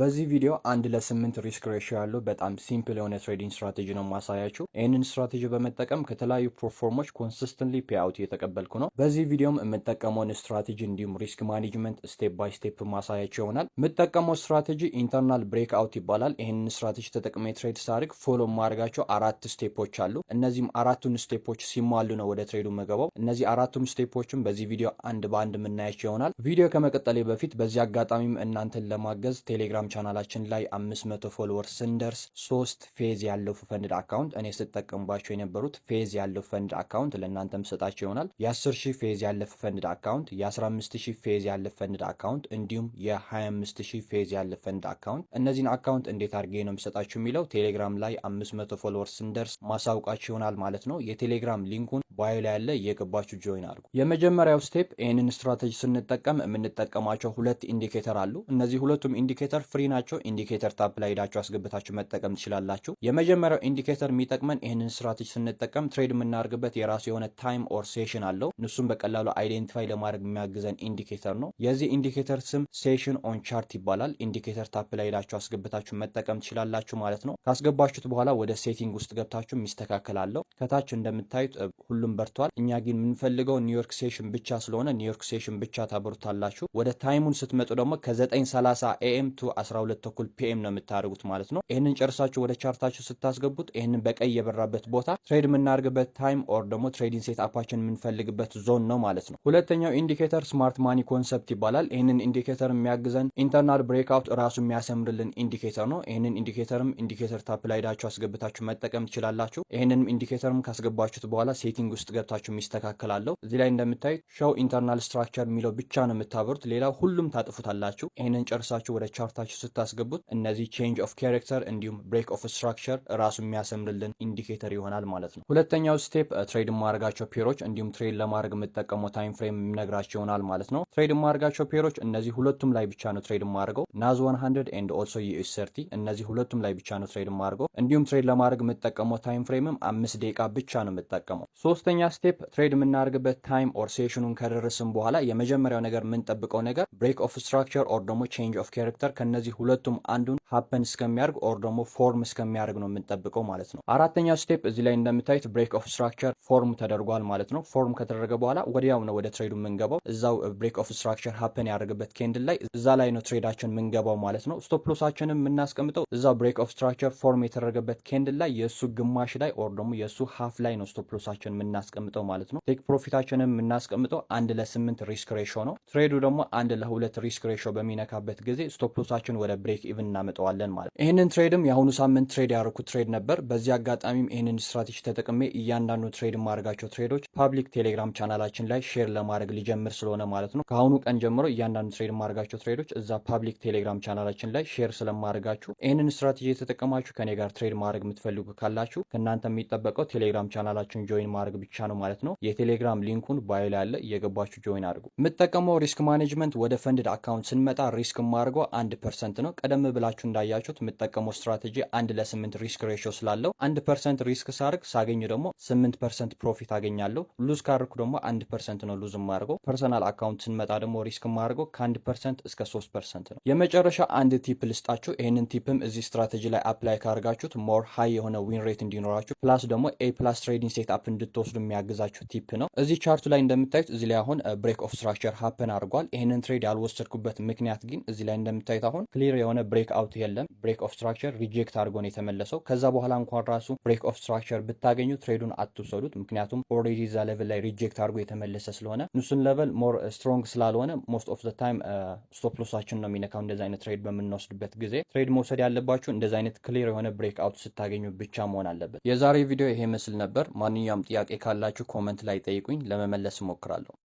በዚህ ቪዲዮ 1 ለ8 ሪስክ ሬሽዮ ያለው በጣም ሲምፕል የሆነ ትሬዲንግ ስትራቴጂ ነው ማሳያችሁ። ይህንን ስትራቴጂ በመጠቀም ከተለያዩ ፕላትፎርሞች ኮንሲስተንትሊ ፔአውት እየተቀበልኩ ነው። በዚህ ቪዲዮም የምጠቀመውን ስትራቴጂ እንዲሁም ሪስክ ማኔጅመንት ስቴፕ ባይ ስቴፕ ማሳያችሁ ይሆናል። የምጠቀመው ስትራቴጂ ኢንተርናል ብሬክ አውት ይባላል። ይህንን ስትራቴጂ ተጠቅሜ ትሬድ ሳርግ ፎሎ ማድረጋቸው 4 ስቴፖች አሉ። እነዚህም 4ቱን ስቴፖች ሲሟሉ ነው ወደ ትሬዱ መገባው። እነዚህ 4ቱም ስቴፖችም በዚህ ቪዲዮ አንድ በአንድ የምናያቸው ይሆናል። ቪዲዮ ከመቀጠሌ በፊት በዚህ አጋጣሚም እናንተን ለማገዝ ቴሌግራም ቻናላችን ላይ 500 ፎሎወርስ ስንደርስ 3 ፌዝ ያለው ፈንድ አካውንት እኔ ስጠቀምባቸው የነበሩት ፌዝ ያለው ፈንድ አካውንት ለእናንተም ሰጣቸው ይሆናል። የ10,000 ፌዝ ያለፈ ፈንድ አካውንት፣ የ15,000 ፌዝ ያለፈ ፈንድ አካውንት እንዲሁም የ25,000 ፌዝ ያለፈ ፈንድ አካውንት። እነዚህን አካውንት እንዴት አድርጌ ነው የምሰጣችሁ የሚለው ቴሌግራም ላይ 500 ፎሎወርስ ስንደርስ ማሳውቃችሁ ይሆናል ማለት ነው። የቴሌግራም ሊንኩን ባዮ ላይ ያለ እየገባችሁ ጆይን አድርጉ። የመጀመሪያው ስቴፕ ይህንን ስትራቴጂ ስንጠቀም የምንጠቀማቸው 2 ኢንዲኬተር አሉ። እነዚህ ሁለቱም ኢንዲኬተር ፍሪ ናቸው። ኢንዲኬተር ታፕ ላይ ሄዳችሁ አስገብታችሁ መጠቀም ትችላላችሁ። የመጀመሪያው ኢንዲኬተር የሚጠቅመን ይህንን ስትራቴጂ ስንጠቀም ትሬድ የምናደርግበት የራሱ የሆነ ታይም ኦር ሴሽን አለው። እሱም በቀላሉ አይዴንቲፋይ ለማድረግ የሚያግዘን ኢንዲኬተር ነው። የዚህ ኢንዲኬተር ስም ሴሽን ኦን ቻርት ይባላል። ኢንዲኬተር ታፕ ላይ ሄዳችሁ አስገብታችሁ መጠቀም ትችላላችሁ ማለት ነው። ካስገባችሁት በኋላ ወደ ሴቲንግ ውስጥ ገብታችሁ የሚስተካከላለው ከታች እንደምታዩት ሁሉም በርቷል። እኛ ግን የምንፈልገው ኒውዮርክ ሴሽን ብቻ ስለሆነ ኒውዮርክ ሴሽን ብቻ ታበሩታላችሁ። ወደ ታይሙን ስትመጡ ደግሞ ከ9:30 ኤኤም ቱ 12:30 ፒኤም ነው የምታደርጉት ማለት ነው። ይህንን ጨርሳችሁ ወደ ቻርታችሁ ስታስገቡት ይህንን በቀይ የበራበት ቦታ ትሬድ የምናደርግበት ታይም ኦር ደግሞ ትሬዲንግ ሴት አፓችን የምንፈልግበት ዞን ነው ማለት ነው። ሁለተኛው ኢንዲኬተር ስማርት ማኒ ኮንሰፕት ይባላል። ይህንን ኢንዲኬተር የሚያግዘን ኢንተርናል ብሬክአውት ራሱ የሚያሰምርልን ኢንዲኬተር ነው። ይህንን ኢንዲኬተርም ኢንዲኬተር ታፕ ላይ ሄዳችሁ አስገብታችሁ መጠቀም ትችላላችሁ። ይህንንም ኢንዲኬተርም ካስገባችሁት በኋላ ሴቲንግ ውስጥ ገብታችሁ የሚስተካከላለው እዚህ ላይ እንደምታዩት ሾው ኢንተርናል ስትራክቸር የሚለው ብቻ ነው የምታበሩት። ሌላው ሁሉም ታጥፉታላችሁ። ይህንን ጨርሳችሁ ወደ ቻርታችሁ ስታስገቡት እነዚህ ቼንጅ ኦፍ ካራክተር እንዲሁም ብሬክ ኦፍ ስትራክቸር ራሱ የሚያሰምርልን ኢንዲኬተር ይሆናል ማለት ነው። ሁለተኛው ስቴፕ ትሬድ የማደርጋቸው ፔሮች እንዲሁም ትሬድ ለማድረግ የምጠቀመው ታይም ፍሬም የሚነግራቸው ይሆናል ማለት ነው። ትሬድ የማደርጋቸው ፔሮች እነዚህ ሁለቱም ላይ ብቻ ነው ትሬድ የማደርገው ናዝ 100 ኤንድ ኦልሶ ዩኤስ 30 እነዚህ ሁለቱም ላይ ብቻ ነው ትሬድ የማደርገው። እንዲሁም ትሬድ ለማድረግ የምጠቀመው ታይም ፍሬምም 5 ደቂቃ ብቻ ነው የምጠቀመው። ሶስተኛ ስቴፕ ትሬድ የምናደርግበት ታይም ኦር ሴሽኑን ከደረስን በኋላ የመጀመሪያው ነገር የምንጠብቀው ነገር ብሬክ ኦፍ ስትራክቸር ኦር ደግሞ ቼንጅ ኦፍ ካራክተር ከነዚህ ሁለቱም አንዱን ሀፐን እስከሚያደርግ ኦር ደግሞ ፎርም እስከሚያደርግ ነው የምንጠብቀው ማለት ነው። አራተኛው ስቴፕ እዚህ ላይ እንደምታዩት ብሬክ ኦፍ ስትራክቸር ፎርም ተደርጓል ማለት ነው። ፎርም ከተደረገ በኋላ ወዲያው ነው ወደ ትሬዱ የምንገባው። እዛው ብሬክ ኦፍ ስትራክቸር ሀፐን ያደረገበት ኬንድል ላይ እዛ ላይ ነው ትሬዳችን የምንገባው ማለት ነው። ስቶፕ ሎሳችንን የምናስቀምጠው እዛው ብሬክ ኦፍ ስትራክቸር ፎርም የተደረገበት ኬንድል ላይ የእሱ ግማሽ ላይ ኦር ደግሞ የእሱ ሀፍ ላይ ነው ስቶፕ ሎሳችን የምናስቀምጠው ማለት ነው። ቴክ ፕሮፊታችንን የምናስቀምጠው 1 ለ8 ሪስክ ሬሾ ነው። ትሬዱ ደግሞ 1 ለ2 ሪስክ ሬሾ በሚነካበት ጊዜ ስቶፕ ሎሳችን ወደ ብሬክ ኢቭን እናመጣዋለን ማለት ነው። ይህንን ትሬድም የአሁኑ ሳምንት ትሬድ ያደረኩት ትሬድ ነበር። በዚህ አጋጣሚም ይህንን ስትራቴጂ ተጠቅሜ እያንዳንዱ ትሬድ የማደርጋቸው ትሬዶች ፓብሊክ ቴሌግራም ቻናላችን ላይ ሼር ለማድረግ ሊጀምር ስለሆነ ማለት ነው። ከአሁኑ ቀን ጀምሮ እያንዳንዱ ትሬድ የማደርጋቸው ትሬዶች እዛ ፓብሊክ ቴሌግራም ቻናላችን ላይ ሼር ስለማድረጋችሁ ይህንን ስትራቴጂ የተጠቀማችሁ ከኔ ጋር ትሬድ ማድረግ የምትፈልጉ ካላችሁ ከእናንተ የሚጠበቀው ቴሌግራም ቻናላችን ጆይን ማድረግ ብቻ ነው ማለት ነው። የቴሌግራም ሊንኩን ባዮ ላይ ያለ እየገባችሁ ጆይን አድርጉ። የምጠቀመው ሪስክ ማኔጅመንት ወደ ፈንድድ አካውንት ስንመጣ ሪስክ የማደርገው 1% ነው። ቀደም ብላችሁ እንዳያችሁት የምጠቀመው ስትራቴጂ 1 ለ8 ሪስክ ሬሽዮ ስላለው 1% ሪስክ ሳርግ ሳገኙ ደግሞ 8% ፕሮፊት አገኛለሁ። ሉዝ ካርኩ ደግሞ 1% ነው ሉዝ የማደርገው። ፐርሰናል አካውንት ስንመጣ ደግሞ ሪስክ የማደርገው ከ1% እስከ 3% ነው። የመጨረሻ አንድ ቲፕ ልስጣችሁ። ይህንን ቲፕም እዚህ ስትራቴጂ ላይ አፕላይ ካደርጋችሁት ሞር ሃይ የሆነ ዊን ሬት እንዲኖራችሁ ፕላስ ደግሞ ኤ ፕላስ ትሬዲንግ ሴት አፕ እንድትወስዱ የሚያግዛችሁ ቲፕ ነው። እዚህ ቻርቱ ላይ እንደምታዩት እዚህ ላይ አሁን ብሬክ ኦፍ ስትራክቸር ሀፕን አድርጓል። ይህንን ትሬድ ያልወሰድኩበት ምክንያት ግን እዚህ ላይ እንደምታዩት አሁን ክሊር የሆነ ብሬክ አውት የለም። ብሬክ ኦፍ ስትራክቸር ሪጀክት አድርጎ ነው የተመለሰው። ከዛ በኋላ እንኳን ራሱ ብሬክ ኦፍ ስትራክቸር ብታገኙ ትሬዱን አትውሰዱት። ምክንያቱም ኦልሬዲ እዛ ሌቭል ላይ ሪጀክት አድርጎ የተመለሰ ስለሆነ እሱን ሌቭል ሞር ስትሮንግ ስላልሆነ ሞስት ኦፍ ዘ ታይም ስቶፕ ሎሳችን ነው የሚነካው። እንደዚህ አይነት ትሬድ በምንወስድበት ጊዜ ትሬድ መውሰድ ያለባችሁ እንደዚህ አይነት ክሊር የሆነ ብሬክ አውት ስታገኙ ብቻ መሆን አለበት። የዛሬ ቪዲዮ ይሄ ምስል ነበር። ማንኛውም ጥያቄ ካላችሁ ኮመንት ላይ ጠይቁኝ፣ ለመመለስ እሞክራለሁ።